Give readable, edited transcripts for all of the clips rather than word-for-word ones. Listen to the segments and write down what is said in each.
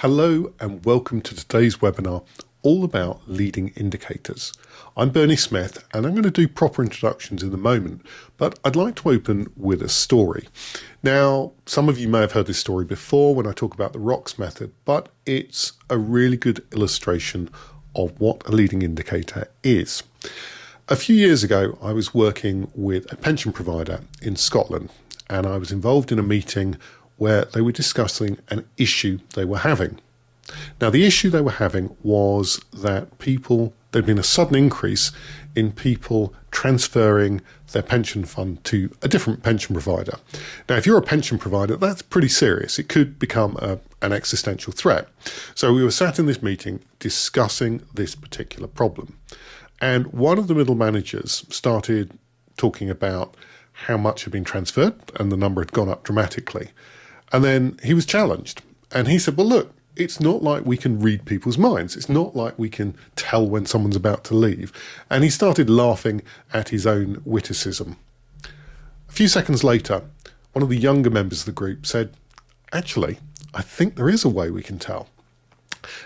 Hello and welcome to today's webinar all about leading indicators. I'm Bernie Smith and I'm going to do proper introductions in a moment, but I'd like to open with a story. Now, some of you may have heard this story before when I talk about the ROCKS method, but it's a really good illustration of what a leading indicator is. A few years ago, I was working with a pension provider in Scotland and I was involved in a meeting where they were discussing an issue they were having. Now, the issue they were having was that there'd been a sudden increase in people transferring their pension fund to a different pension provider. Now, if you're a pension provider, that's pretty serious. It could become an existential threat. So we were sat in this meeting discussing this particular problem. And one of the middle managers started talking about how much had been transferred and the number had gone up dramatically. And then he was challenged and he said, well, look, it's not like we can read people's minds. It's not like we can tell when someone's about to leave. And he started laughing at his own witticism. A few seconds later, one of the younger members of the group said, actually, I think there is a way we can tell.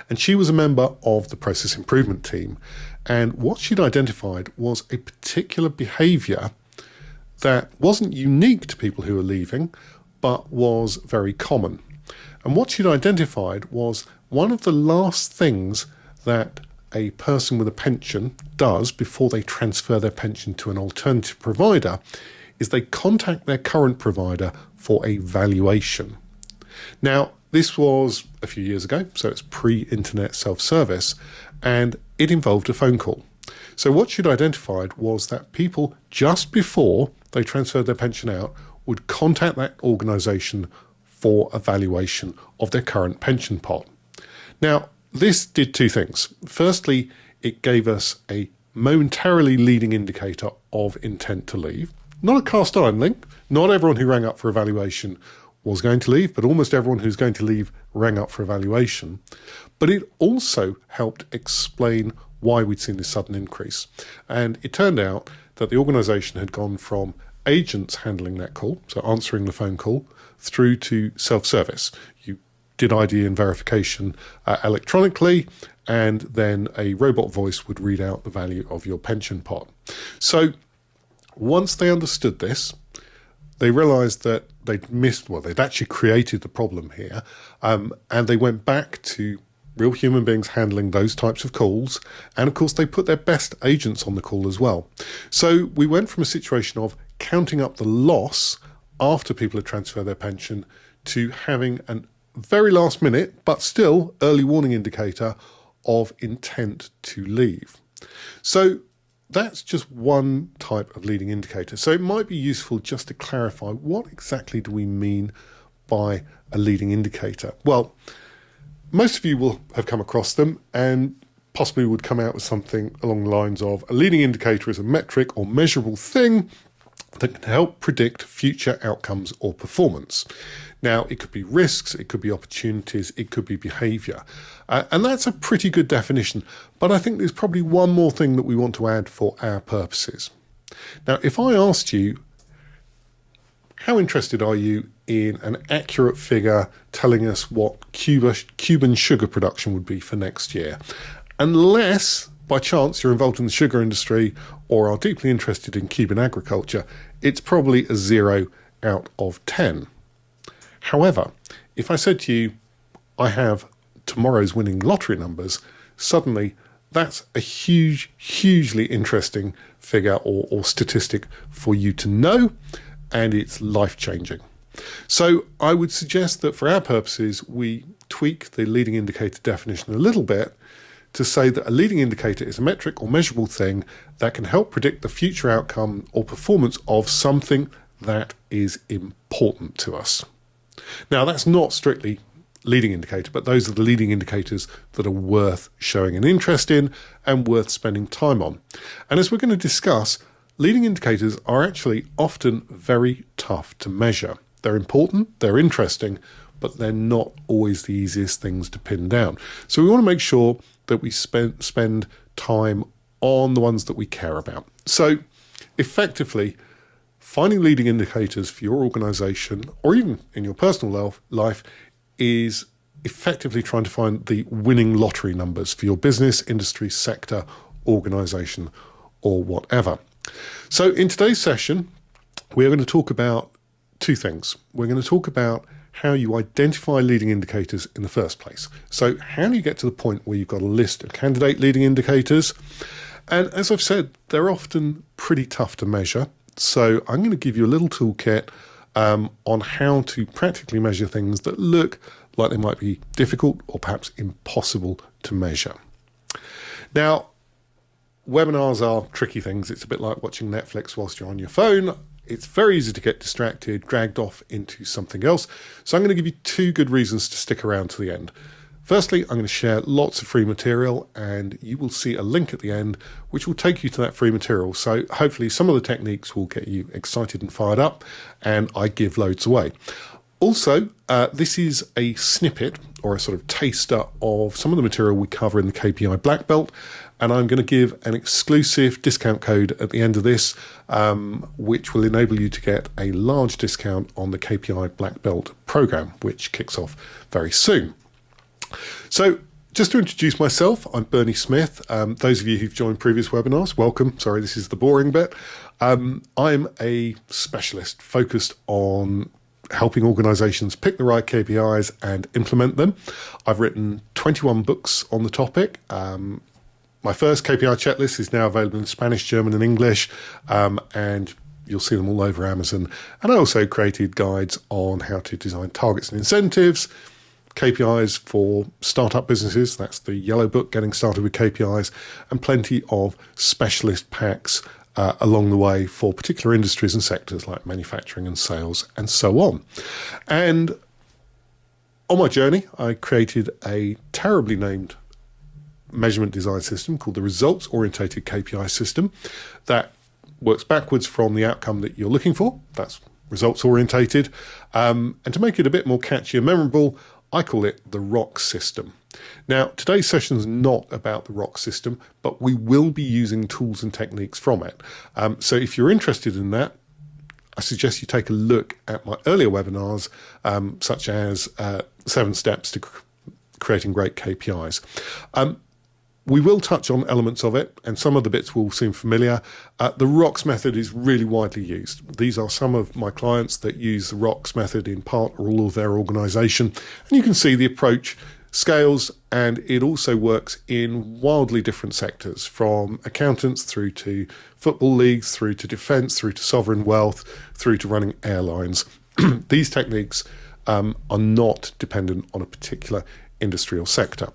And she was a member of the process improvement team. And what she'd identified was a particular behaviour that wasn't unique to people who were leaving, but was very common. And what she'd identified was one of the last things that a person with a pension does before they transfer their pension to an alternative provider is they contact their current provider for a valuation. Now, this was a few years ago, so it's pre-internet self-service, and it involved a phone call. So what she'd identified was that people, just before they transferred their pension out, would contact that organisation for a valuation of their current pension pot. Now, this did two things. Firstly, it gave us a momentarily leading indicator of intent to leave. Not a cast iron link. Not everyone who rang up for a valuation was going to leave, but almost everyone who's going to leave rang up for a valuation. But it also helped explain why we'd seen this sudden increase. And it turned out that the organisation had gone from agents handling that call, so answering the phone call, through to self-service. You did ID and verification electronically, and then a robot voice would read out the value of your pension pot. So once they understood this, they realised that they'd actually created the problem here, and they went back to real human beings handling those types of calls. And of course, they put their best agents on the call as well. So we went from a situation of counting up the loss after people had transferred their pension to having a very last minute, but still early warning indicator of intent to leave. So that's just one type of leading indicator. So it might be useful just to clarify, what exactly do we mean by a leading indicator? Well, most of you will have come across them and possibly would come out with something along the lines of a leading indicator is a metric or measurable thing that can help predict future outcomes or performance. Now, it could be risks, it could be opportunities, it could be behaviour. And that's a pretty good definition. But I think there's probably one more thing that we want to add for our purposes. Now, if I asked you, how interested are you in an accurate figure telling us what Cuban sugar production would be for next year? Unless, by chance, you're involved in the sugar industry or are deeply interested in Cuban agriculture, it's probably a 0 out of 10. However, if I said to you, I have tomorrow's winning lottery numbers, suddenly that's a hugely interesting figure or statistic for you to know, and it's life-changing. So I would suggest that for our purposes, we tweak the leading indicator definition a little bit to say that a leading indicator is a metric or measurable thing that can help predict the future outcome or performance of something that is important to us. Now, that's not strictly leading indicator, but those are the leading indicators that are worth showing an interest in and worth spending time on. And as we're going to discuss, leading indicators are actually often very tough to measure. They're important, they're interesting, but they're not always the easiest things to pin down. So we want to make sure that we spend time on the ones that we care about. So effectively, finding leading indicators for your organization or even in your personal life is effectively trying to find the winning lottery numbers for your business, industry, sector, organization, or whatever. So in today's session, we're going to talk about two things. We're going to talk about how you identify leading indicators in the first place. So how do you get to the point where you've got a list of candidate leading indicators? And as I've said, they're often pretty tough to measure. So I'm going to give you a little toolkit on how to practically measure things that look like they might be difficult or perhaps impossible to measure. Now, webinars are tricky things. It's a bit like watching Netflix whilst you're on your phone. It's very easy to get distracted, dragged off into something else. So I'm going to give you two good reasons to stick around to the end. Firstly, I'm going to share lots of free material, and you will see a link at the end which will take you to that free material. So hopefully some of the techniques will get you excited and fired up, and I give loads away. Also, this is a snippet or a sort of taster of some of the material we cover in the KPI Black Belt, and I'm going to give an exclusive discount code at the end of this, which will enable you to get a large discount on the KPI Black Belt program, which kicks off very soon. So just to introduce myself, I'm Bernie Smith. Those of you who've joined previous webinars, welcome. Sorry, this is the boring bit. I'm a specialist focused on helping organizations pick the right KPIs and implement them. I've written 21 books on the topic. My first KPI checklist is now available in Spanish, German, and English, and you'll see them all over Amazon. And I also created guides on how to design targets and incentives, KPIs for startup businesses. That's the yellow book, Getting Started with KPIs, and plenty of specialist packs along the way for particular industries and sectors like manufacturing and sales and so on. And on my journey, I created a terribly named measurement design system called the results orientated KPI system that works backwards from the outcome that you're looking for. That's results orientated. And to make it a bit more catchy and memorable, I call it the ROC system. Now, today's session is not about the ROC system, but we will be using tools and techniques from it. So if you're interested in that, I suggest you take a look at my earlier webinars, such as 7 Steps to Creating Great KPIs. We will touch on elements of it, and some of the bits will seem familiar. The ROCs method is really widely used. These are some of my clients that use the ROCs method in part or all of their organization. And you can see the approach scales, and it also works in wildly different sectors, from accountants through to football leagues, through to defense, through to sovereign wealth, through to running airlines. These techniques are not dependent on a particular industry or sector.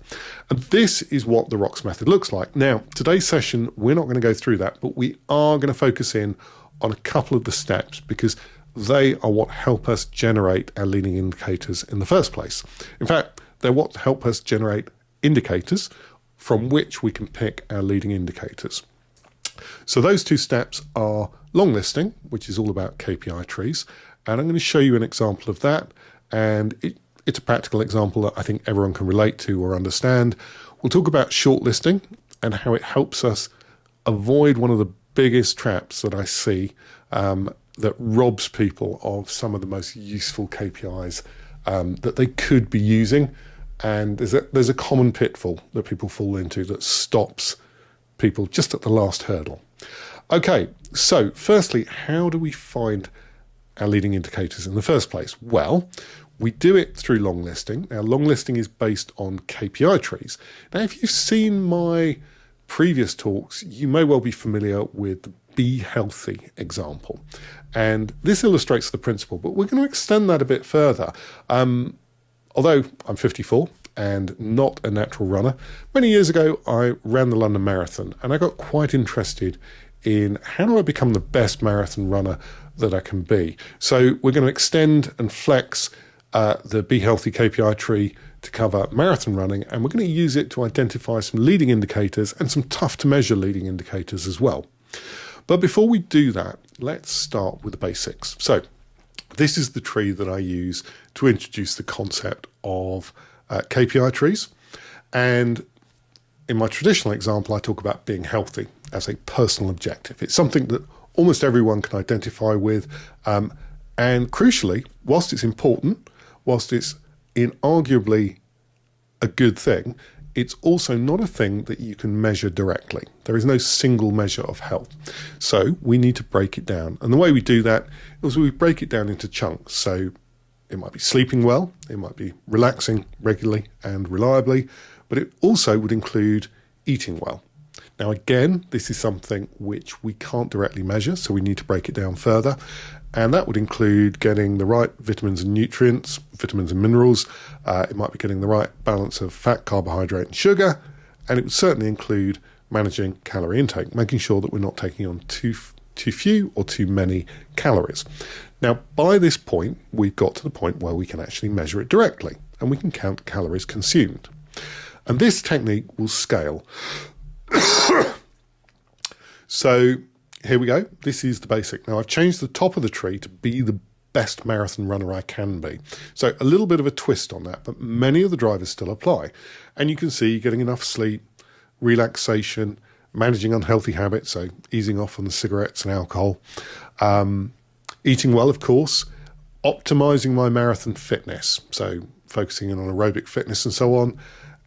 And this is what the ROCs method looks like. Now, today's session, we're not going to go through that, but we are going to focus in on a couple of the steps because they are what help us generate our leading indicators in the first place. In fact, they're what help us generate indicators from which we can pick our leading indicators. So those two steps are long listing, which is all about KPI trees. And I'm going to show you an example of that. And it's a practical example that I think everyone can relate to or understand. We'll talk about shortlisting and how it helps us avoid one of the biggest traps that I see that robs people of some of the most useful KPIs that they could be using. And there's a common pitfall that people fall into that stops people just at the last hurdle. Okay, so firstly, how do we find our leading indicators in the first place? Well, we do it through long listing. Now, long listing is based on KPI trees. Now, if you've seen my previous talks, you may well be familiar with the Be Healthy example. And this illustrates the principle, but we're going to extend that a bit further. Although I'm 54 and not a natural runner, many years ago I ran the London Marathon, and I got quite interested in how do I become the best marathon runner that I can be. So we're going to extend and flex the Be Healthy KPI tree to cover marathon running, and we're going to use it to identify some leading indicators and some tough to measure leading indicators as well. But before we do that, let's start with the basics. So this is the tree that I use to introduce the concept of KPI trees. And in my traditional example, I talk about being healthy as a personal objective. It's something that almost everyone can identify with. And crucially, whilst it's important, whilst it's inarguably a good thing, it's also not a thing that you can measure directly. There is no single measure of health. So we need to break it down. And the way we do that is we break it down into chunks. So it might be sleeping well, it might be relaxing regularly and reliably, but it also would include eating well. Now, again, this is something which we can't directly measure, so we need to break it down further. And that would include getting the right vitamins and nutrients, vitamins and minerals. It might be getting the right balance of fat, carbohydrate, and sugar. And it would certainly include managing calorie intake, making sure that we're not taking on too few or too many calories. Now, by this point, we've got to the point where we can actually measure it directly, and we can count calories consumed. And this technique will scale. So here we go. This is the basic. Now I've changed the top of the tree to be the best marathon runner I can be. So a little bit of a twist on that, but many of the drivers still apply. And you can see getting enough sleep, relaxation, managing unhealthy habits, so easing off on the cigarettes and alcohol, eating well, of course, optimizing my marathon fitness, so focusing in on aerobic fitness and so on,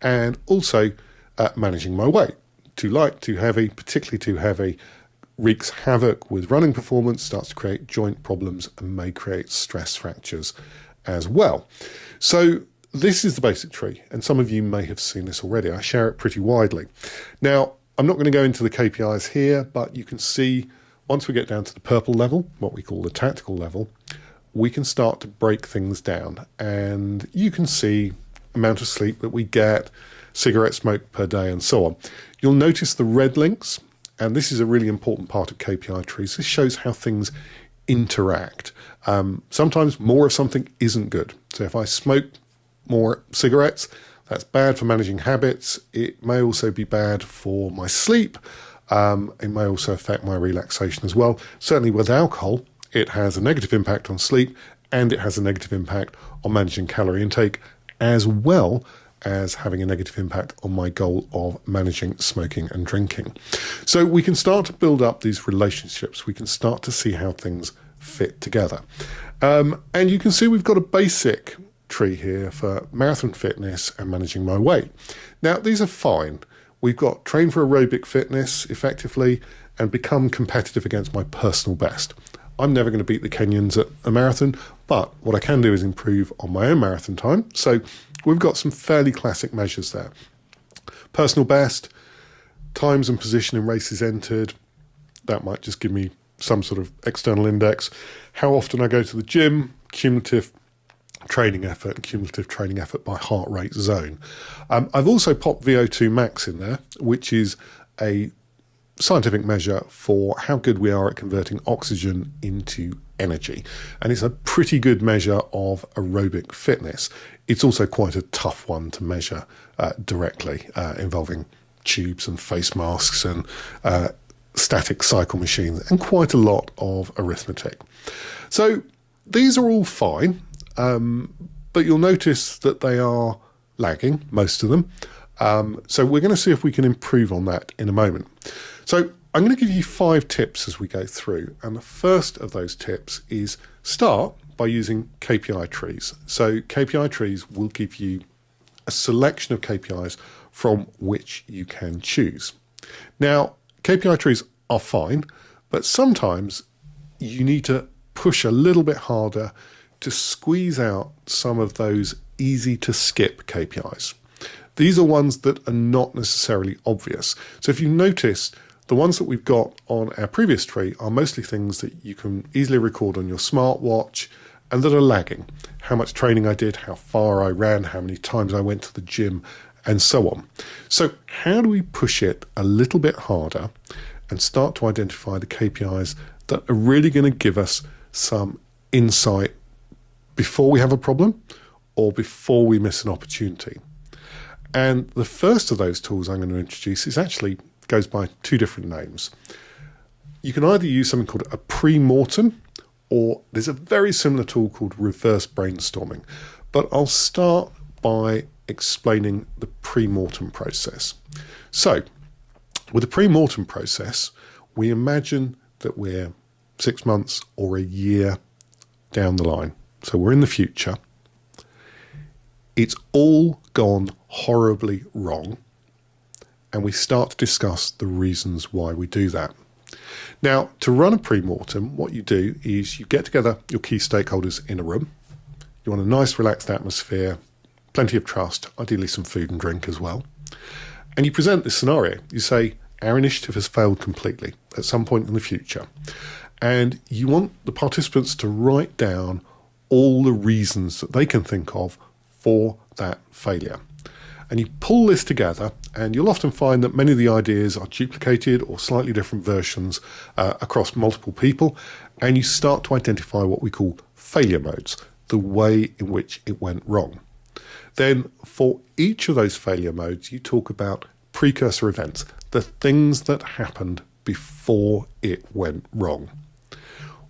and also managing my weight. Too light, too heavy, particularly too heavy, wreaks havoc with running performance, starts to create joint problems and may create stress fractures as well. So this is the basic tree, and some of you may have seen this already. I share it pretty widely. Now, I'm not going to go into the KPIs here, but you can see once we get down to the purple level, what we call the tactical level, we can start to break things down, and you can see amount of sleep that we get, cigarette smoke per day, and so on. You'll notice the red links, and this is a really important part of KPI trees. This shows how things interact. Sometimes more of something isn't good. So if I smoke more cigarettes, that's bad for managing habits. It may also be bad for my sleep. It may also affect my relaxation as well. Certainly with alcohol, it has a negative impact on sleep, and it has a negative impact on managing calorie intake, as well as having a negative impact on my goal of managing smoking and drinking. So we can start to build up these relationships. We can start to see how things fit together. And you can see we've got a basic tree here for marathon fitness and managing my weight. Now, these are fine. We've got train for aerobic fitness effectively and become competitive against my personal best. I'm never going to beat the Kenyans at a marathon, but what I can do is improve on my own marathon time. So we've got some fairly classic measures there. Personal best, times and position in races entered. That might just give me some sort of external index. How often I go to the gym, cumulative training effort, and cumulative training effort by heart rate zone. I've also popped VO2 max in there, which is a scientific measure for how good we are at converting oxygen into energy. And it's a pretty good measure of aerobic fitness. It's also quite a tough one to measure directly, involving tubes and face masks and static cycle machines and quite a lot of arithmetic. So these are all fine, but you'll notice that they are lagging, most of them. So we're going to see if we can improve on that in a moment. So I'm going to give you 5 tips as we go through. And the first of those tips is start by using KPI trees. So KPI trees will give you a selection of KPIs from which you can choose. Now, KPI trees are fine, but sometimes you need to push a little bit harder to squeeze out some of those easy to skip KPIs. These are ones that are not necessarily obvious. So if you notice, the ones that we've got on our previous tree are mostly things that you can easily record on your smartwatch and that are lagging. How much training I did, how far I ran, how many times I went to the gym, and so on. So how do we push it a little bit harder and start to identify the KPIs that are really going to give us some insight before we have a problem or before we miss an opportunity? And the first of those tools I'm going to introduce is actually goes by 2 different names. You can either use something called a pre-mortem, or there's a very similar tool called reverse brainstorming. But I'll start by explaining the pre-mortem process. So with the pre-mortem process, we imagine that we're 6 months or a year down the line. So we're in the future. It's all gone horribly wrong, and we start to discuss the reasons why we do that. Now, to run a pre-mortem, what you do is you get together your key stakeholders in a room. You want a nice, relaxed atmosphere, plenty of trust, ideally some food and drink as well. And you present this scenario. You say, our initiative has failed completely at some point in the future. And you want the participants to write down all the reasons that they can think of for that failure. And you pull this together, and you'll often find that many of the ideas are duplicated or slightly different versions across multiple people, and you start to identify what we call failure modes, the way in which it went wrong. Then for each of those failure modes, you talk about precursor events, the things that happened before it went wrong.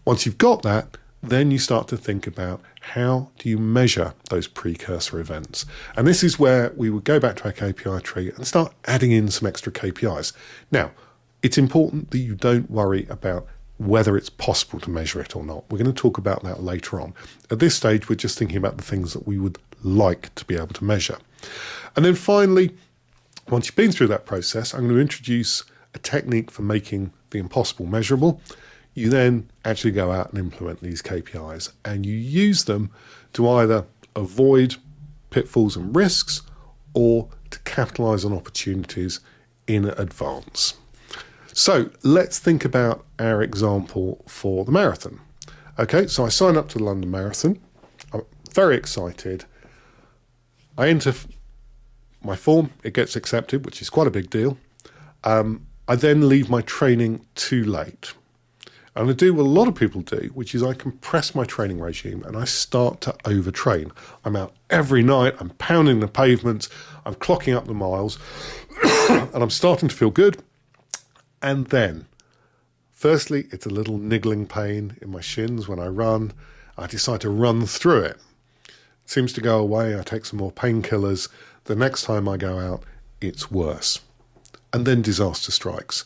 Once you've got that, then you start to think about how do you measure those precursor events. And this is where we would go back to our KPI tree and start adding in some extra KPIs. Now, it's important that you don't worry about whether it's possible to measure it or not. We're going to talk about that later on. At this stage, we're just thinking about the things that we would like to be able to measure. And then finally, once you've been through that process, I'm going to introduce a technique for making the impossible measurable. You then actually go out and implement these KPIs, and you use them to either avoid pitfalls and risks or to capitalize on opportunities in advance. So let's think about our example for the marathon. Okay, so I sign up to the London Marathon. I'm very excited. I enter my form, it gets accepted, which is quite a big deal. I then leave my training too late. And I do what a lot of people do, which is I compress my training regime and I start to overtrain. I'm out every night, I'm pounding the pavements, I'm clocking up the miles, and I'm starting to feel good. And then, firstly, it's a little niggling pain in my shins when I run. I decide to run through it. It seems to go away, I take some more painkillers. The next time I go out, it's worse. And then disaster strikes.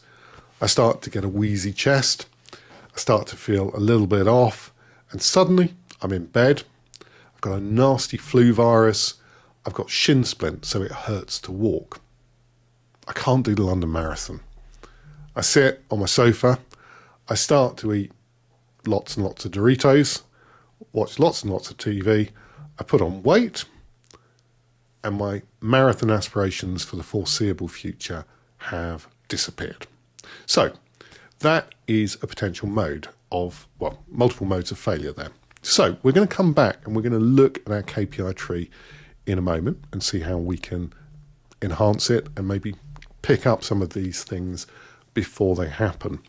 I start to get a wheezy chest. I start to feel a little bit off, and suddenly I'm in bed. I've got a nasty flu virus. I've got shin splints, so it hurts to walk. I can't do the London Marathon. I sit on my sofa. I start to eat lots and lots of Doritos, watch lots and lots of TV. I put on weight, and my marathon aspirations for the foreseeable future have disappeared. So that is a potential mode of, well, multiple modes of failure there. So we're going to come back and we're going to look at our KPI tree in a moment and see how we can enhance it and maybe pick up some of these things before they happen.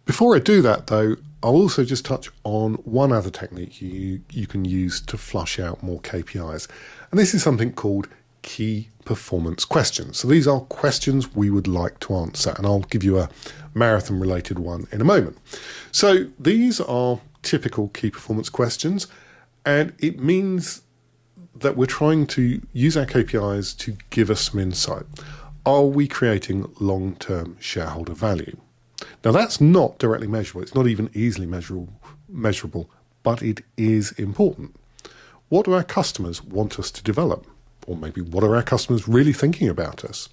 Before I do that, though, I'll also just touch on one other technique you can use to flush out more KPIs. And this is something called key performance questions. So these are questions we would like to answer, and I'll give you a marathon related one in a moment. So these are typical key performance questions, and it means that we're trying to use our KPIs to give us some insight. Are we creating long-term shareholder value? Now that's not directly measurable. It's not even easily measurable, but it is important. What do our customers want us to develop? Or maybe what are our customers really thinking about us?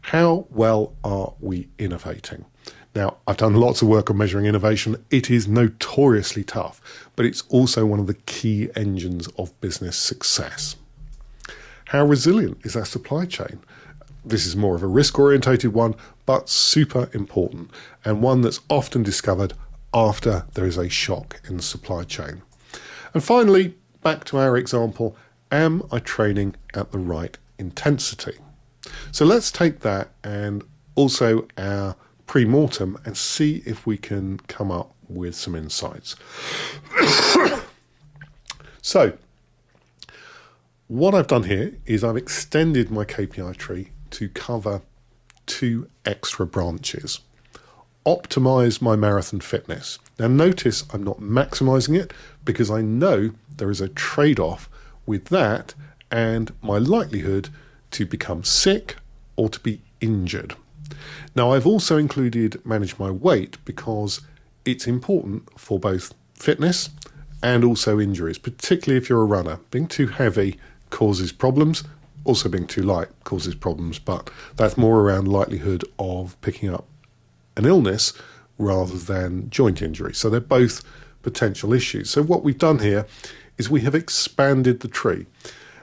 How well are we innovating? Now, I've done lots of work on measuring innovation. It is notoriously tough, but it's also one of the key engines of business success. How resilient is our supply chain? This is more of a risk-orientated one, but super important, and one that's often discovered after there is a shock in the supply chain. And finally, back to our example, am I training at the right intensity? So let's take that and also our pre-mortem and see if we can come up with some insights. So what I've done here is I've extended my KPI tree to cover 2 extra branches. Optimize my marathon fitness. Now notice I'm not maximizing it because I know there is a trade-off with that and my likelihood to become sick or to be injured. Now I've also included manage my weight because it's important for both fitness and also injuries, particularly if you're a runner. Being too heavy causes problems. Also being too light causes problems, but that's more around likelihood of picking up an illness rather than joint injury. So they're both potential issues. So what we've done here is we have expanded the tree,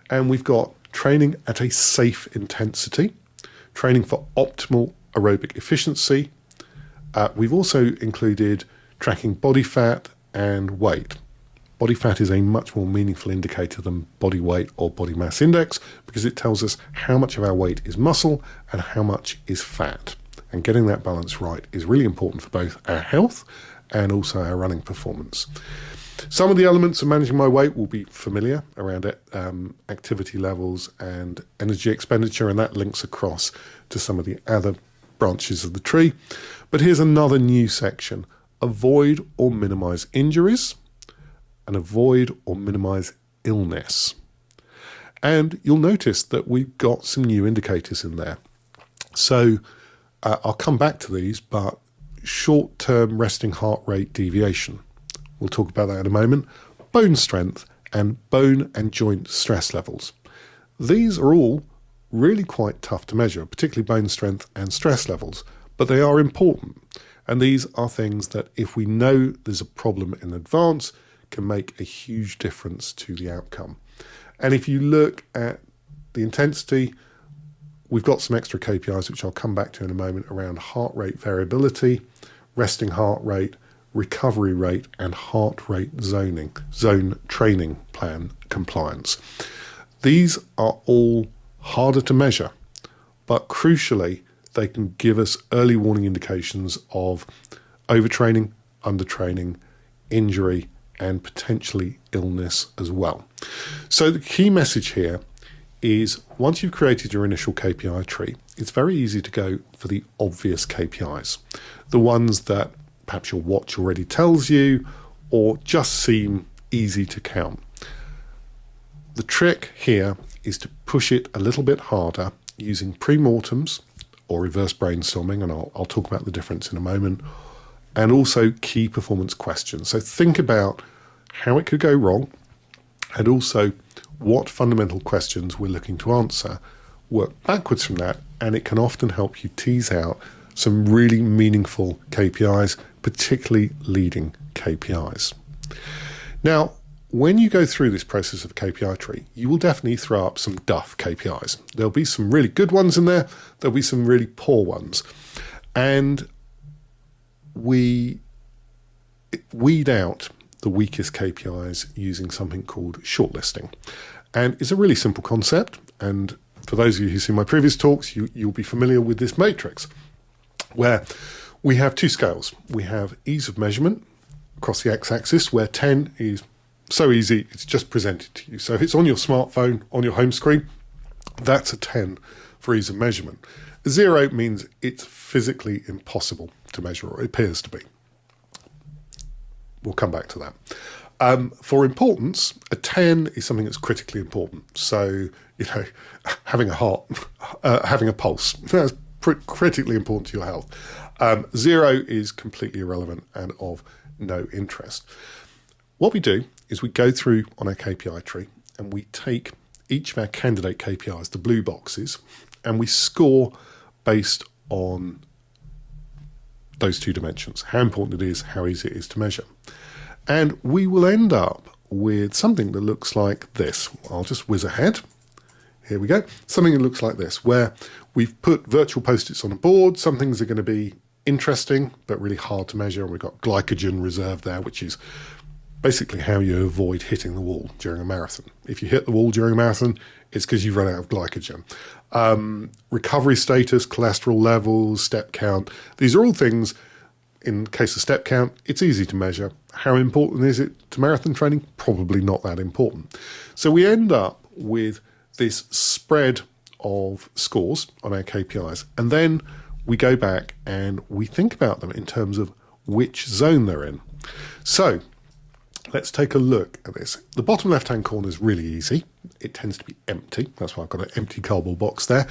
and we've got training at a safe intensity, training for optimal aerobic efficiency. We've also included tracking body fat and weight. Body fat is a much more meaningful indicator than body weight or body mass index because it tells us how much of our weight is muscle and how much is fat. And getting that balance right is really important for both our health and also our running performance. Some of the elements of managing my weight will be familiar around activity levels and energy expenditure, and that links across to some of the other branches of the tree. But here's another new section: avoid or minimize injuries and avoid or minimize illness. And you'll notice that we've got some new indicators in there. So I'll come back to these, but short-term resting heart rate deviation, we'll talk about that in a moment, bone strength, and bone and joint stress levels. These are all really quite tough to measure, particularly bone strength and stress levels, but they are important. And these are things that if we know there's a problem in advance, can make a huge difference to the outcome. And if you look at the intensity, we've got some extra KPIs, which I'll come back to in a moment, around heart rate variability, resting heart rate, recovery rate, and heart rate zone training plan compliance. These are all harder to measure, but crucially, they can give us early warning indications of overtraining, undertraining, injury, and potentially illness as well. So the key message here is once you've created your initial KPI tree, it's very easy to go for the obvious KPIs, the ones that perhaps your watch already tells you or just seem easy to count. The trick here is to push it a little bit harder using pre-mortems or reverse brainstorming, and I'll talk about the difference in a moment, and also key performance questions. So think about how it could go wrong and also what fundamental questions we're looking to answer. Work backwards from that, and it can often help you tease out some really meaningful KPIs, particularly leading KPIs. Now, when you go through this process of KPI tree, you will definitely throw up some duff KPIs. There'll be some really good ones in there, there'll be some really poor ones. And we weed out the weakest KPIs using something called shortlisting. And it's a really simple concept. And for those of you who see my previous talks, you'll be familiar with this matrix where we have two scales. We have ease of measurement across the x-axis, where 10 is so easy, it's just presented to you. So if it's on your smartphone, on your home screen, that's a 10 for ease of measurement. 0 means it's physically impossible to measure, or it appears to be. We'll come back to that. For importance, a 10 is something that's critically important. So, having a heart, having a pulse, that's critically important to your health. 0 is completely irrelevant and of no interest. What we do is we go through on our KPI tree and we take each of our candidate KPIs, the blue boxes, and we score based on those two dimensions, how important it is, how easy it is to measure. And we will end up with something that looks like this. I'll just whiz ahead. Here we go. Something that looks like this, where we've put virtual post-its on a board. Some things are going to be interesting, but really hard to measure. And we've got glycogen reserve there, which is basically how you avoid hitting the wall during a marathon. If you hit the wall during a marathon, it's because you've run out of glycogen. Recovery status, cholesterol levels, step count. These are all things, in case of step count, it's easy to measure. How important is it to marathon training? Probably not that important. So we end up with this spread of scores on our KPIs. And then we go back and we think about them in terms of which zone they're in. So let's take a look at this. The bottom left-hand corner is really easy. It tends to be empty. That's why I've got an empty cardboard box there.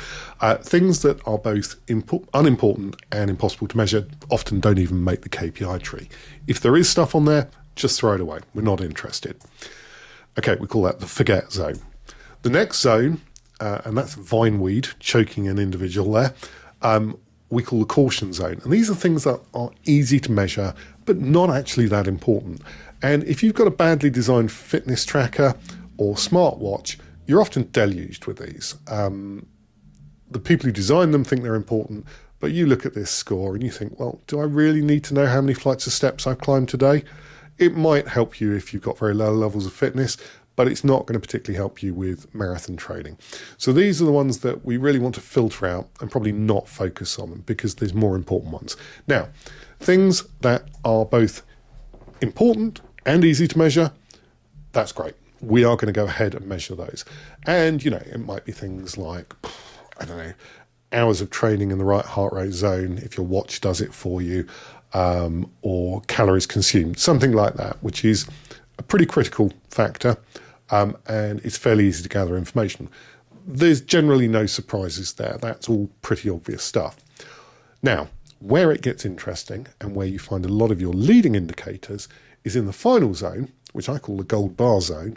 Things that are both unimportant and impossible to measure often don't even make the KPI tree. If there is stuff on there, just throw it away. We're not interested. Okay, we call that the forget zone. The next zone, and that's vineweed, choking an individual there, we call the caution zone. And these are things that are easy to measure, but not actually that important. And if you've got a badly designed fitness tracker or smartwatch, you're often deluged with these. The people who design them think they're important, but you look at this score and you think, well, do I really need to know how many flights of steps I've climbed today? It might help you if you've got very low levels of fitness, but it's not going to particularly help you with marathon training. So these are the ones that we really want to filter out and probably not focus on them, because there's more important ones. Now, things that are both important and easy to measure, that's great. We are going to go ahead and measure those. And, it might be things like, I don't know, hours of training in the right heart rate zone, if your watch does it for you, or calories consumed, something like that, which is a pretty critical factor, and it's fairly easy to gather information. There's generally no surprises there. That's all pretty obvious stuff. Now, where it gets interesting and where you find a lot of your leading indicators is in the final zone, which I call the gold bar zone,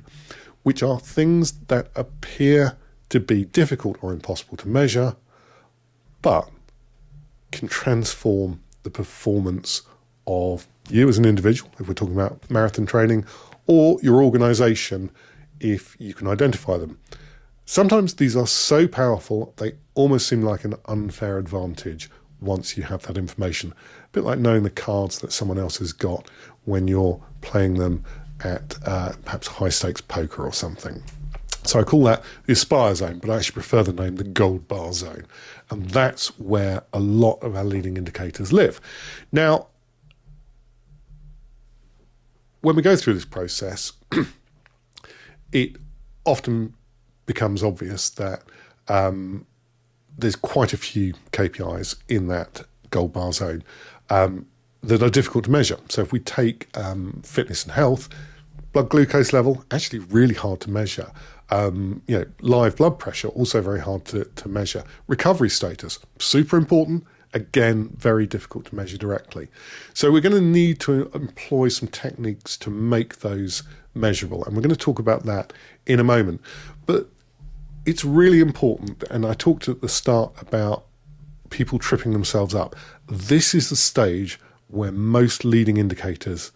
which are things that appear to be difficult or impossible to measure, but can transform the performance of you as an individual, if we're talking about marathon training, or your organization, if you can identify them. Sometimes these are so powerful, they almost seem like an unfair advantage once you have that information. A bit like knowing the cards that someone else has got when you're playing them at perhaps high-stakes poker or something. So I call that the Aspire zone, but I actually prefer the name the gold bar zone. And that's where a lot of our leading indicators live. Now, when we go through this process, it often becomes obvious that there's quite a few KPIs in that gold bar zone that are difficult to measure. So if we take fitness and health, blood glucose level, actually really hard to measure. Live blood pressure, also very hard to measure. Recovery status, super important. Again, very difficult to measure directly. So we're going to need to employ some techniques to make those measurable. And we're going to talk about that in a moment. But it's really important, and I talked at the start about people tripping themselves up. This is the stage where most leading indicators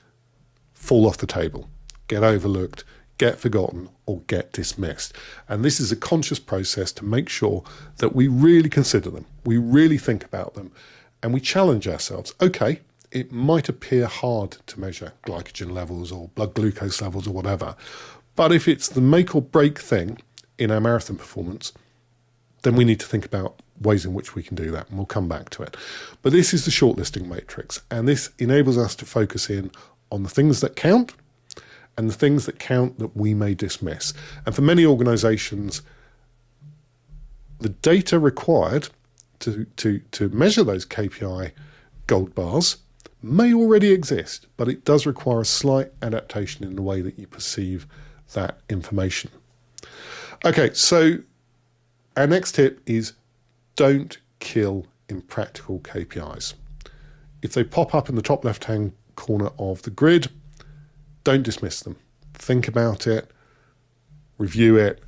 fall off the table, get overlooked, get forgotten, or get dismissed. And this is a conscious process to make sure that we really consider them, we really think about them, and we challenge ourselves. Okay, it might appear hard to measure glycogen levels or blood glucose levels or whatever, but if it's the make or break thing in our marathon performance, then we need to think about ways in which we can do that, and we'll come back to it. But this is the shortlisting matrix, and this enables us to focus in on the things that count and the things that count that we may dismiss. And for many organizations, the data required to measure those KPI gold bars may already exist, but it does require a slight adaptation in the way that you perceive that information. Okay, so our next tip is don't kill impractical KPIs. If they pop up in the top left-hand corner of the grid, don't dismiss them. Think about it, review it,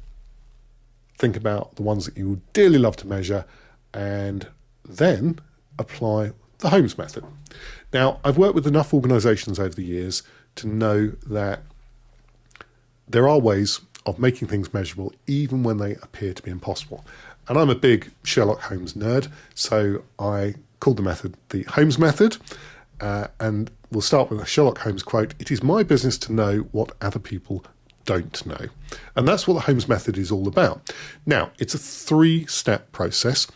think about the ones that you would dearly love to measure, and then apply the Holmes method. Now, I've worked with enough organizations over the years to know that there are ways of making things measurable even when they appear to be impossible. And I'm a big Sherlock Holmes nerd, so I called the method the Holmes method. And we'll start with a Sherlock Holmes quote: "It is my business to know what other people don't know." And that's what the Holmes method is all about. Now, it's a 3-step process.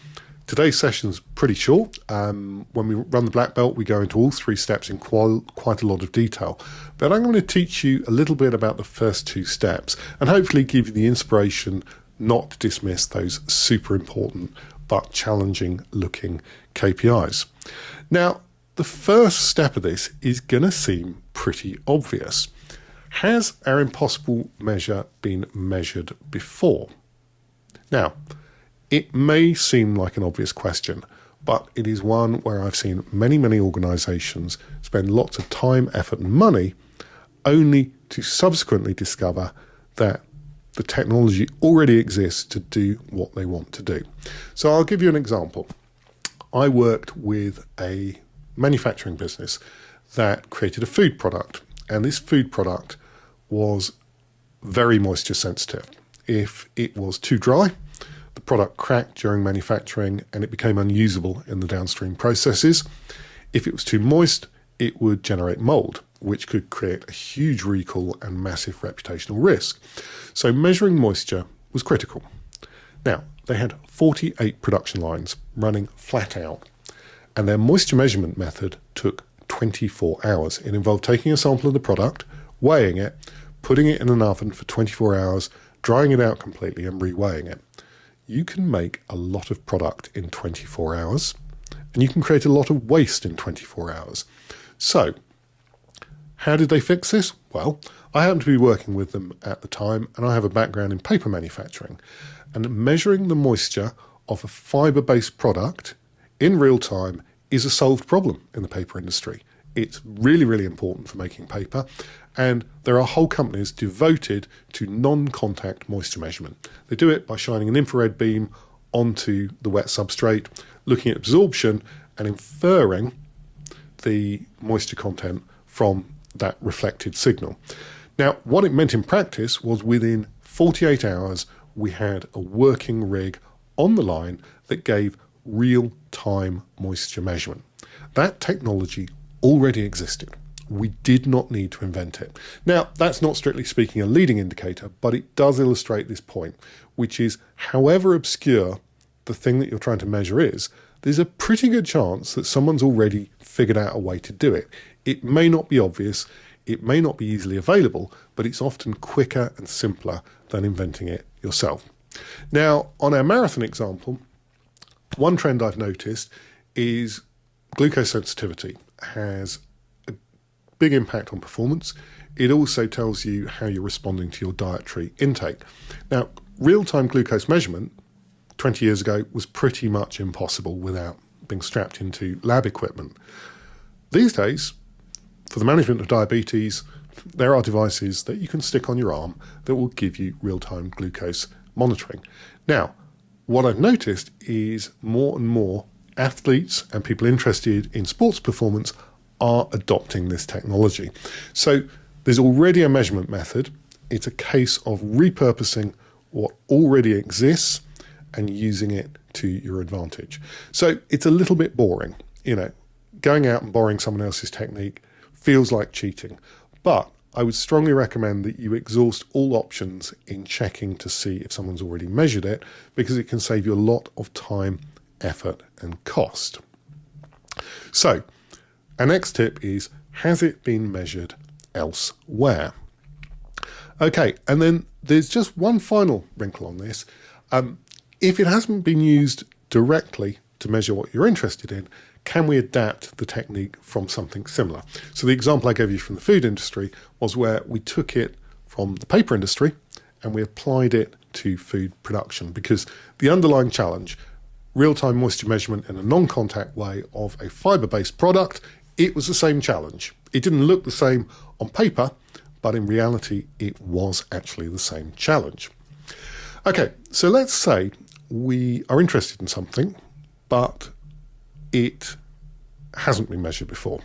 Today's session's pretty short. When we run the black belt, we go into all 3 steps in quite a lot of detail. But I'm going to teach you a little bit about the first 2 steps and hopefully give you the inspiration not to dismiss those super important but challenging looking KPIs. Now, the first step of this is going to seem pretty obvious. Has our impossible measure been measured before? Now, it may seem like an obvious question, but it is one where I've seen many organizations spend lots of time, effort and money only to subsequently discover that the technology already exists to do what they want to do. So I'll give you an example. I worked with a manufacturing business that created a food product, and this food product was very moisture sensitive. If it was too dry, the product cracked during manufacturing and it became unusable in the downstream processes. If it was too moist, it would generate mold, which could create a huge recall and massive reputational risk. So measuring moisture was critical. Now, they had 48 production lines running flat out, and their moisture measurement method took 24 hours. It involved taking a sample of the product, weighing it, putting it in an oven for 24 hours, drying it out completely and reweighing it. You can make a lot of product in 24 hours, and you can create a lot of waste in 24 hours. So, how did they fix this? Well, I happened to be working with them at the time, and I have a background in paper manufacturing. And measuring the moisture of a fibre-based product in real time is a solved problem in the paper industry. It's really, really important for making paper, and there are whole companies devoted to non-contact moisture measurement. They do it by shining an infrared beam onto the wet substrate, looking at absorption and inferring the moisture content from that reflected signal. Now, what it meant in practice was within 48 hours, we had a working rig on the line that gave real-time moisture measurement. That technology already existed. We did not need to invent it. Now, that's not strictly speaking a leading indicator, but it does illustrate this point, which is however obscure the thing that you're trying to measure is, there's a pretty good chance that someone's already figured out a way to do it. It may not be obvious, it may not be easily available, but it's often quicker and simpler than inventing it yourself. Now, on our marathon example, one trend I've noticed is glucose sensitivity has a big impact on performance. It also tells you how you're responding to your dietary intake. Now, real-time glucose measurement 20 years ago was pretty much impossible without being strapped into lab equipment. These days, for the management of diabetes, there are devices that you can stick on your arm that will give you real-time glucose monitoring. Now, what I've noticed is more and more athletes and people interested in sports performance are adopting this technology. So there's already a measurement method. It's a case of repurposing what already exists and using it to your advantage. So it's a little bit boring. Going out and borrowing someone else's technique feels like cheating, but I would strongly recommend that you exhaust all options in checking to see if someone's already measured it, because it can save you a lot of time, effort, and cost. So, our next tip is, has it been measured elsewhere? Okay, and then there's just one final wrinkle on this. If it hasn't been used directly to measure what you're interested in, can we adapt the technique from something similar? So the example I gave you from the food industry was where we took it from the paper industry and we applied it to food production, because the underlying challenge, real-time moisture measurement in a non-contact way of a fibre-based product, it was the same challenge. It didn't look the same on paper, but in reality, it was actually the same challenge. Okay, so let's say we are interested in something, but it hasn't been measured before.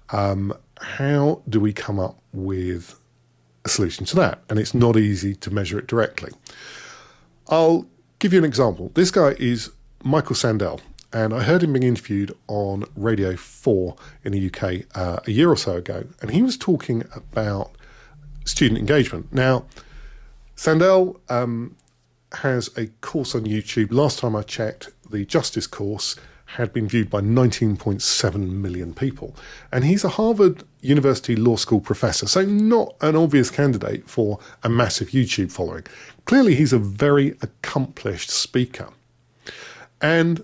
How do we come up with a solution to that? And it's not easy to measure it directly. I'll give you an example. This guy is Michael Sandel, and I heard him being interviewed on Radio 4 in the UK a year or so ago, and he was talking about student engagement. Now, Sandel has a course on YouTube. Last time I checked, the Justice course had been viewed by 19.7 million people. And he's a Harvard University Law School professor, so not an obvious candidate for a massive YouTube following. Clearly, he's a very accomplished speaker. And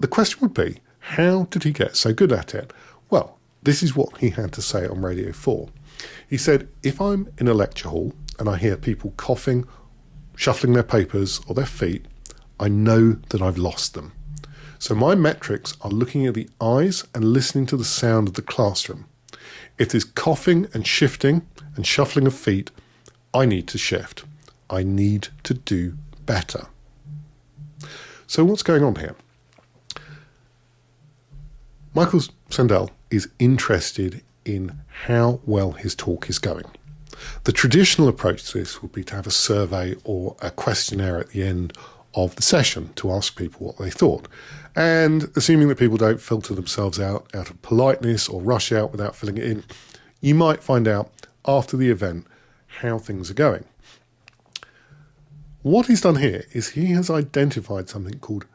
the question would be, how did he get so good at it? Well, this is what he had to say on Radio 4. He said, if I'm in a lecture hall and I hear people coughing, shuffling their papers or their feet, I know that I've lost them. So my metrics are looking at the eyes and listening to the sound of the classroom. If there's coughing and shifting and shuffling of feet, I need to shift. I need to do better. So what's going on here? Michael Sandel is interested in how well his talk is going. The traditional approach to this would be to have a survey or a questionnaire at the end of the session to ask people what they thought. And assuming that people don't filter themselves out of politeness or rush out without filling it in, you might find out after the event how things are going. What he's done here is he has identified something called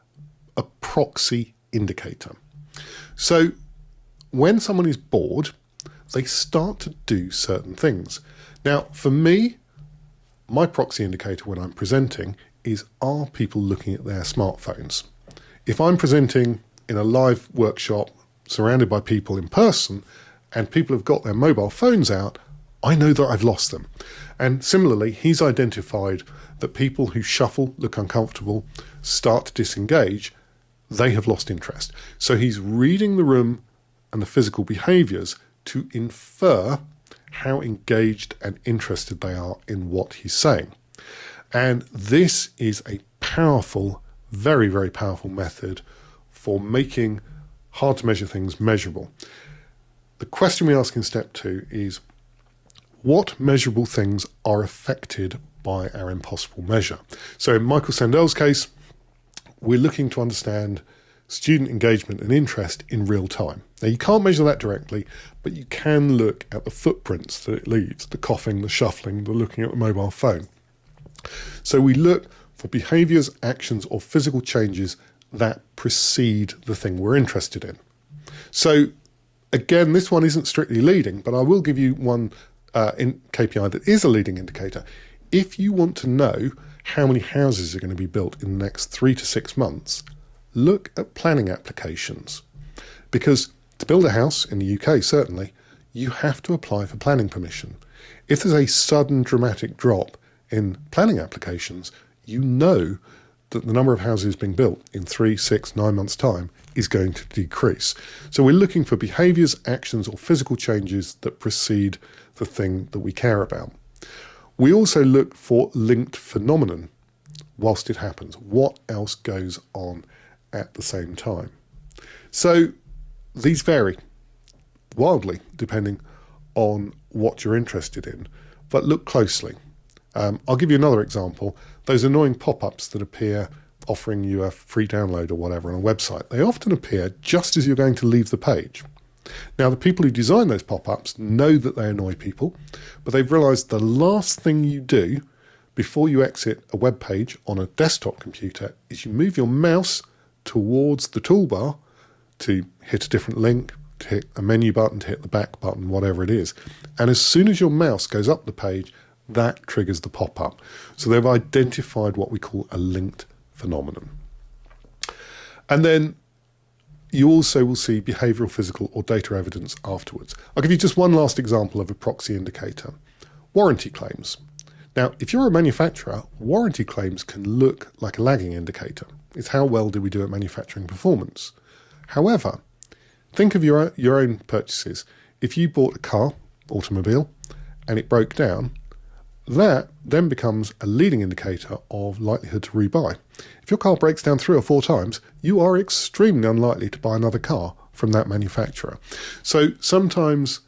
a proxy indicator. So when someone is bored, they start to do certain things. Now, for me, my proxy indicator when I'm presenting is, are people looking at their smartphones? If I'm presenting in a live workshop surrounded by people in person and people have got their mobile phones out, I know that I've lost them. And similarly, he's identified that people who shuffle, look uncomfortable, start to disengage, they have lost interest. So he's reading the room and the physical behaviours to infer how engaged and interested they are in what he's saying. And this is a powerful, very, very powerful method for making hard to measure things measurable. The question we ask in step 2 is, what measurable things are affected by our impossible measure? So in Michael Sandel's case, we're looking to understand student engagement and interest in real time. Now, you can't measure that directly, but you can look at the footprints that it leaves, the coughing, the shuffling, the looking at the mobile phone. So we look for behaviours, actions, or physical changes that precede the thing we're interested in. So again, this one isn't strictly leading, but I will give you one in KPI that is a leading indicator. If you want to know how many houses are going to be built in the next 3 to 6 months, look at planning applications. Because to build a house in the UK, certainly, you have to apply for planning permission. If there's a sudden dramatic drop in planning applications, you know that the number of houses being built in 3, 6, 9 months' time is going to decrease. So we're looking for behaviours, actions, or physical changes that precede the thing that we care about. We also look for linked phenomenon whilst it happens. What else goes on at the same time? So these vary wildly depending on what you're interested in, but look closely. I'll give you another example. Those annoying pop-ups that appear offering you a free download or whatever on a website, they often appear just as you're going to leave the page. Now, the people who design those pop-ups know that they annoy people, but they've realised the last thing you do before you exit a web page on a desktop computer is you move your mouse towards the toolbar to hit a different link, to hit a menu button, to hit the back button, whatever it is. And as soon as your mouse goes up the page, that triggers the pop-up. So they've identified what we call a linked phenomenon. And then you also will see behavioural, physical, or data evidence afterwards. I'll give you just one last example of a proxy indicator. Warranty claims. Now, if you're a manufacturer, warranty claims can look like a lagging indicator. It's how well do we do at manufacturing performance. However, think of your own purchases. If you bought a car, automobile, and it broke down, that then becomes a leading indicator of likelihood to rebuy. If your car breaks down 3 or 4 times, you are extremely unlikely to buy another car from that manufacturer. So sometimes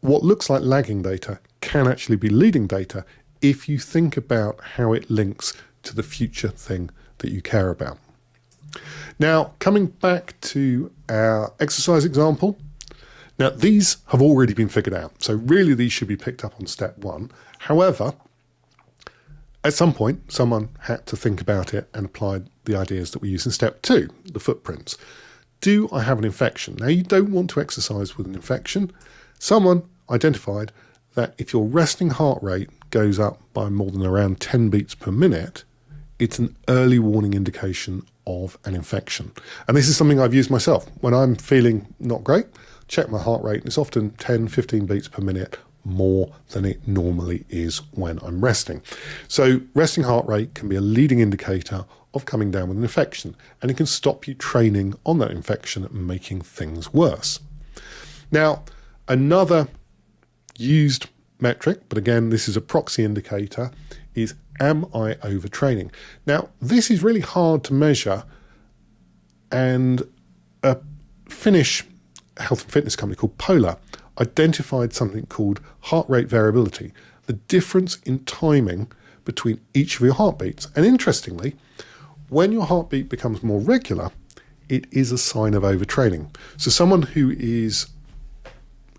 what looks like lagging data can actually be leading data if you think about how it links to the future thing that you care about. Now, coming back to our exercise example, now these have already been figured out, so really these should be picked up on step 1. However, at some point, someone had to think about it and apply the ideas that we use in step 2, the footprints. Do I have an infection? Now, you don't want to exercise with an infection. Someone identified that if your resting heart rate goes up by more than around 10 beats per minute, it's an early warning indication of an infection. And this is something I've used myself. When I'm feeling not great, check my heart rate, and it's often 10, 15 beats per minute more than it normally is when I'm resting. So resting heart rate can be a leading indicator of coming down with an infection, and it can stop you training on that infection and making things worse. Now, Another used metric, but again, this is a proxy indicator, is am I overtraining? Now, this is really hard to measure, and a Finnish health and fitness company called Polar identified something called heart rate variability, the difference in timing between each of your heartbeats. And interestingly, when your heartbeat becomes more regular, it is a sign of overtraining. So someone who is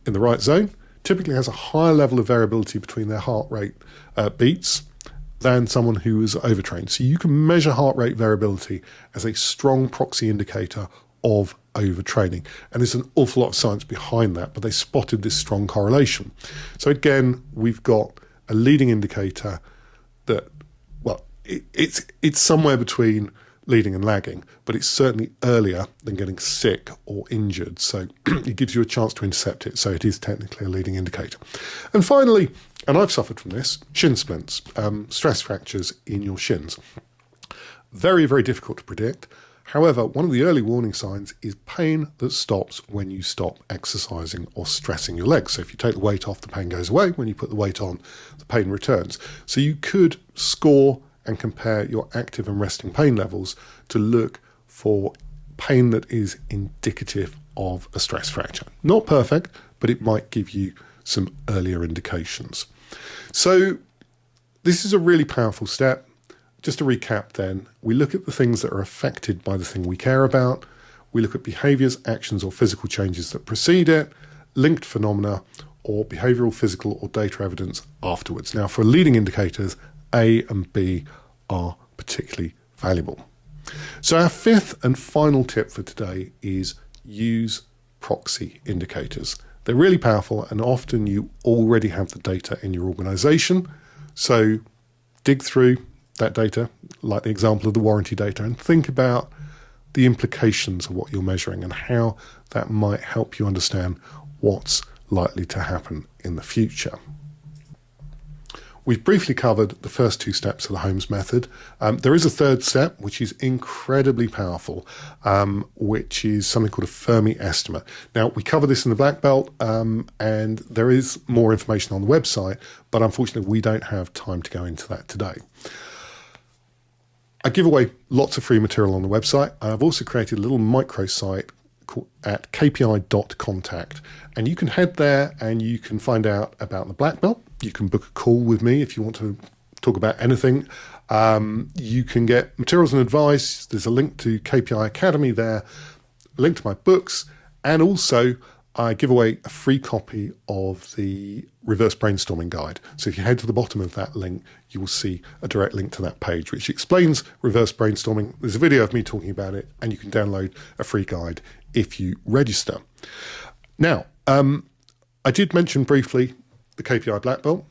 in the right zone typically has a higher level of variability between their heart rate beats than someone who is overtrained. So you can measure heart rate variability as a strong proxy indicator of overtraining. And there's an awful lot of science behind that, but they spotted this strong correlation. So again, we've got a leading indicator that, well, it's somewhere between leading and lagging, but it's certainly earlier than getting sick or injured. So it gives you a chance to intercept it. So it is technically a leading indicator. And finally, and I've suffered from this, shin splints, stress fractures in your shins. Very, very difficult to predict. However, one of the early warning signs is pain that stops when you stop exercising or stressing your legs. So if you take the weight off, the pain goes away. When you put the weight on, the pain returns. So you could score and compare your active and resting pain levels to look for pain that is indicative of a stress fracture. Not perfect, but it might give you some earlier indications. So this is a really powerful step. Just to recap then, we look at the things that are affected by the thing we care about. We look at behaviours, actions or physical changes that precede it, linked phenomena, or behavioural, physical or data evidence afterwards. Now for leading indicators, A and B are particularly valuable. So our fifth and final tip for today is use proxy indicators. They're really powerful and often you already have the data in your organisation. So dig through that data, like the example of the warranty data, and think about the implications of what you're measuring and how that might help you understand what's likely to happen in the future. We've briefly covered the first two steps of the Holmes method. There is a third step, which is incredibly powerful, which is something called a Fermi estimate. Now, we cover this in the Black Belt, and there is more information on the website, but unfortunately, we don't have time to go into that today. I give away lots of free material on the website. I've also created a little microsite at kpi.contact, and you can head there and you can find out about the Black Belt. You can book a call with me if you want to talk about anything. You can get materials and advice. There's a link to KPI Academy there, a link to my books, and also I give away a free copy of the reverse brainstorming guide. So if you head to the bottom of that link, you will see a direct link to that page, which explains reverse brainstorming. There's a video of me talking about it, and you can download a free guide if you register. Now, I did mention briefly the KPI Black Belt.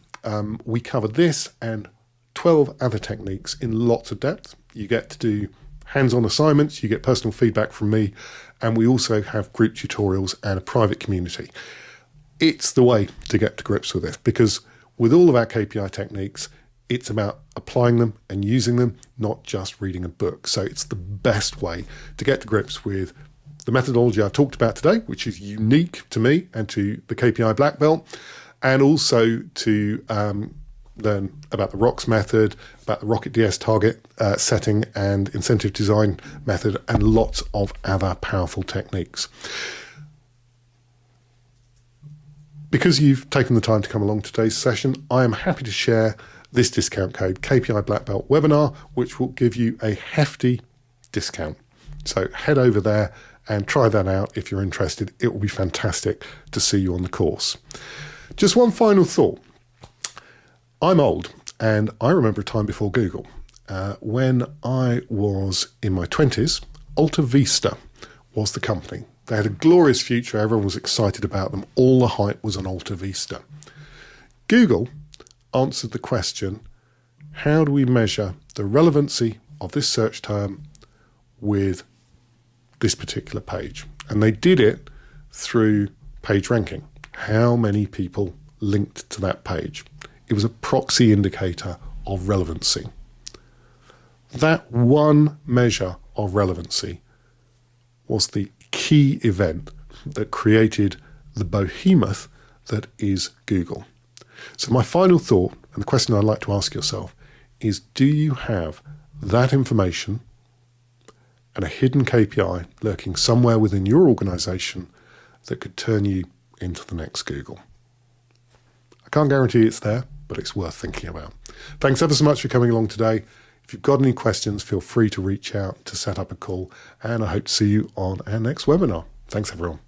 We cover this and 12 other techniques in lots of depth. You get to do hands-on assignments, you get personal feedback from me, and we also have group tutorials and a private community. It's the way to get to grips with this, because with all of our KPI techniques, it's about applying them and using them, not just reading a book. So it's the best way to get to grips with the methodology I've talked about today, which is unique to me and to the KPI Black Belt, and also to learn about the ROCKS method, about the Rocket DS target setting and incentive design method, and lots of other powerful techniques. Because you've taken the time to come along to today's session, I am happy to share this discount code, KPI Black Belt Webinar, which will give you a hefty discount. So head over there and try that out if you're interested. It will be fantastic to see you on the course. Just one final thought. I'm old, and I remember a time before Google. When I was in my 20s, Alta Vista was the company. They had a glorious future. Everyone was excited about them. All the hype was on Alta Vista. Google answered the question, how do we measure the relevancy of this search term with this particular page? And they did it through page ranking. How many people linked to that page? It was a proxy indicator of relevancy. That one measure of relevancy was the key event that created the behemoth that is Google. So my final thought, and the question I'd like to ask yourself, is do you have that information and a hidden KPI lurking somewhere within your organization that could turn you into the next Google? I can't guarantee it's there, but it's worth thinking about. Thanks ever so much for coming along today. If you've got any questions, feel free to reach out to set up a call, and I hope to see you on our next webinar. Thanks, everyone.